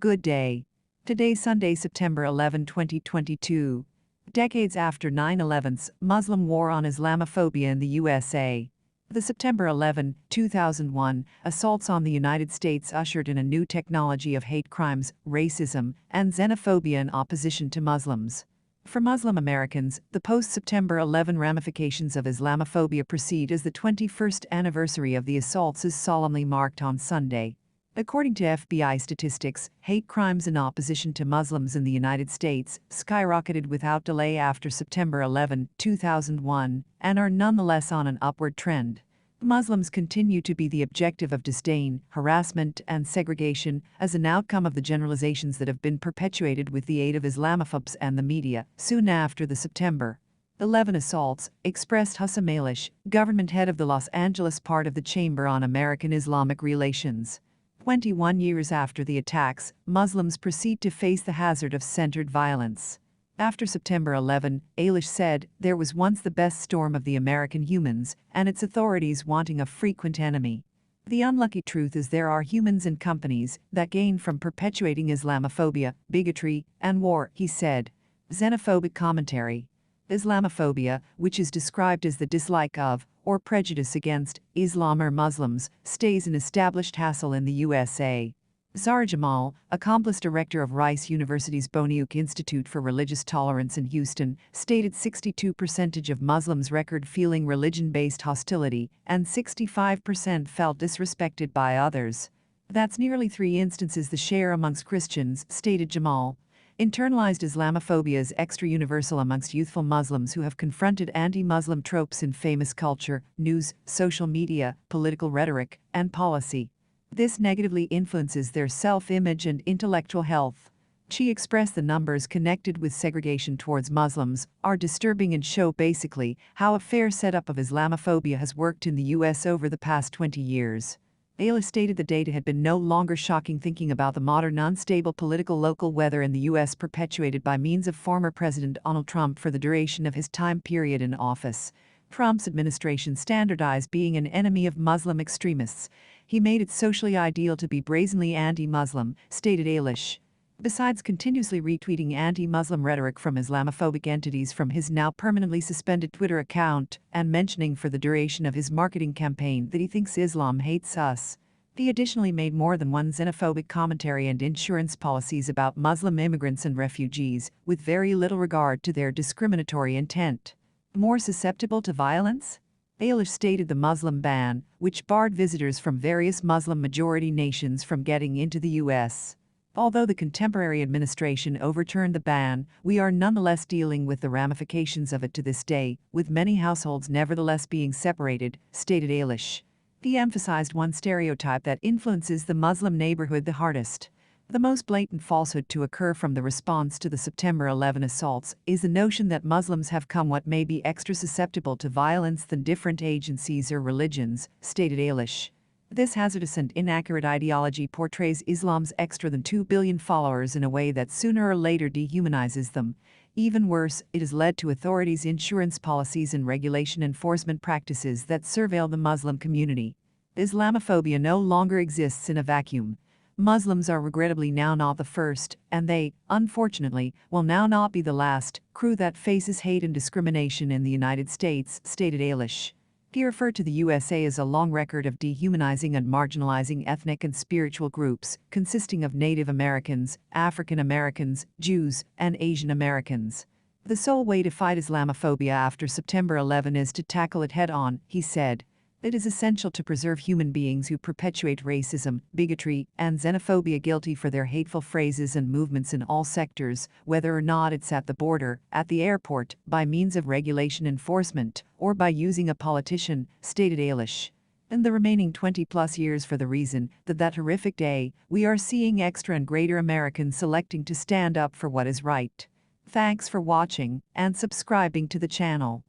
good day. Today, Sunday, September 11, 2022. Decades after 9/11's Muslim war on Islamophobia in the USA. The September 11, 2001 assaults on the United States ushered in a new technology of hate crimes, racism, and xenophobia in opposition to Muslims. For Muslim Americans, the post-September 11 ramifications of Islamophobia proceed as the 21st anniversary of the assaults is solemnly marked on Sunday. According to FBI statistics, hate crimes in opposition to Muslims in the United States skyrocketed without delay after September 11, 2001, and are nonetheless on an upward trend. Muslims continue to be the objective of disdain, harassment, and segregation as an outcome of the generalizations that have been perpetuated with the aid of Islamophobes and the media. Soon after the September 11 assaults, expressed Hussam Ailish, government head of the Los Angeles part of the Chamber on American-Islamic Relations. 21 years after the attacks, Muslims proceed to face the hazard of centered violence. After September 11, Ailish said, "There was once the best storm of the American humans, and its authorities wanting a frequent enemy. The unlucky truth is there are humans and companies that gain from perpetuating Islamophobia, bigotry, and war," he said. Xenophobic commentary. Islamophobia, which is described as the dislike of, or prejudice against, Islam or Muslims, stays an established hassle in the USA. Zahra Jamal, accomplished director of Rice University's Boniuk Institute for Religious Tolerance in Houston, stated 62% of Muslims record feeling religion-based hostility, and 65% felt disrespected by others. That's nearly 3 instances the share amongst Christians, stated Jamal. Internalized Islamophobia is extra universal amongst youthful Muslims who have confronted anti-Muslim tropes in famous culture, news, social media, political rhetoric, and policy. This negatively influences their self-image and intellectual health. She expressed the numbers connected with segregation towards Muslims are disturbing and show basically how a fair setup of Islamophobia has worked in the U.S. over the past 20 years. Ailish stated the data had been no longer shocking thinking about the modern unstable political local weather in the U.S. perpetuated by means of former President Donald Trump for the duration of his time period in office. Trump's administration standardized being an enemy of Muslim extremists. He made it socially ideal to be brazenly anti-Muslim, stated Ailish. Besides continuously retweeting anti-Muslim rhetoric from Islamophobic entities from his now permanently suspended Twitter account and mentioning for the duration of his marketing campaign that he thinks Islam hates us, he additionally made more than one xenophobic commentary and insurance policies about Muslim immigrants and refugees, with very little regard to their discriminatory intent. More susceptible to violence? Ailish stated the Muslim ban, which barred visitors from various Muslim-majority nations from getting into the U.S. Although the contemporary administration overturned the ban, we are nonetheless dealing with the ramifications of it to this day, with many households nevertheless being separated, stated Ailish. He emphasized one stereotype that influences the Muslim neighborhood the hardest. The most blatant falsehood to occur from the response to the September 11 assaults is the notion that Muslims have come what may be extra susceptible to violence than different agencies or religions, stated Ailish. This hazardous and inaccurate ideology portrays Islam's extra than 2 billion followers in a way that sooner or later dehumanizes them. Even worse, it has led to authorities' insurance policies and regulation enforcement practices that surveil the Muslim community. Islamophobia no longer exists in a vacuum. Muslims are regrettably now not the first, and they, unfortunately, will now not be the last, crew that faces hate and discrimination in the United States, stated Ailish. He referred to the USA as a long record of dehumanizing and marginalizing ethnic and spiritual groups, consisting of Native Americans, African Americans, Jews, and Asian Americans. The sole way to fight Islamophobia after September 11 is to tackle it head-on, he said. It is essential to preserve human beings who perpetuate racism, bigotry, and xenophobia guilty for their hateful phrases and movements in all sectors, whether or not it's at the border, at the airport, by means of regulation enforcement, or by using a politician, stated Ailish. In the remaining 20-plus years for the reason that horrific day, we are seeing extra and greater Americans selecting to stand up for what is right. Thanks for watching and subscribing to the channel.